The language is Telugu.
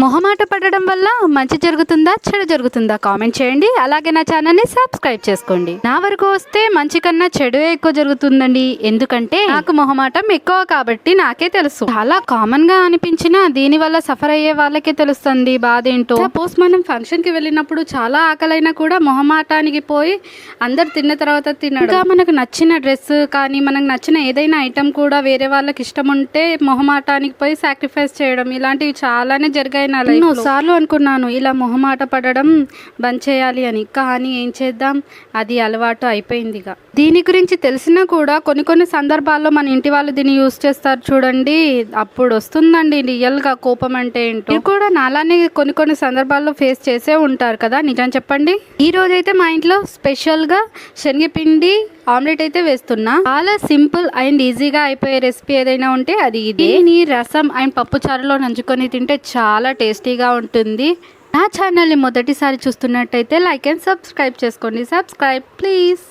మొహమాట పడడం వల్ల మంచి జరుగుతుందా చెడు జరుగుతుందా కామెంట్ చేయండి. అలాగే నా ఛానల్ని సబ్స్క్రైబ్ చేసుకోండి. నా వరకు వస్తే మంచి కన్నా చెడు ఎక్కువ జరుగుతుందండి. ఎందుకంటే నాకు మొహమాటం ఎక్కువ కాబట్టి నాకే తెలుసు. చాలా కామన్ గా అనిపించిన దీని వల్ల సఫర్ అయ్యే వాళ్ళకే తెలుస్తుంది బాధ ఏంటో. సపోజ్ మనం ఫంక్షన్ కి వెళ్ళినప్పుడు చాలా ఆకలైనా కూడా మొహమాటానికి పోయి అందరు తిన్న తర్వాత తినడం, ఇంకా మనకు నచ్చిన డ్రెస్ కానీ మనకు నచ్చిన ఏదైనా ఐటమ్ కూడా వేరే వాళ్ళకి ఇష్టం ఉంటే మొహమాటానికి పోయి సాక్రిఫైస్ చేయడం, ఇలాంటివి చాలానే జరిగాయి. ఎన్నోసార్లు అనుకున్నాను ఇలా మొహమాట పడడం బంద్ చేయాలి అని, కానీ ఏం చేద్దాం, అది అలవాటు అయిపోయిందిగా. దీని గురించి తెలిసినా కూడా కొన్ని సందర్భాల్లో మన ఇంటి వాళ్ళు దీన్ని యూజ్ చేస్తారు చూడండి, అప్పుడు వస్తుందండి రియల్ గా కోపం అంటే ఏంటో. మీరు కూడా నాలానే కొన్ని సందర్భాల్లో ఫేస్ చేసే ఉంటారు కదా, నిజం చెప్పండి. ఈ రోజైతే మా ఇంట్లో స్పెషల్ గా శనగపిండి ఆమ్లెట్ అయితే వేస్తున్నా. చాలా సింపుల్ అండ్ ఈజీగా అయిపోయే రెసిపీ ఏదైనా ఉంటే అది ఇది. రసం అండ్ పప్పు చారులో నంచుకొని తింటే చాలా టేస్టీగా ఉంటుంది. నా ఛానల్ని మొదటిసారి చూస్తున్నట్టయితే లైక్ అండ్ సబ్స్క్రైబ్ చేసుకోండి. Subscribe please.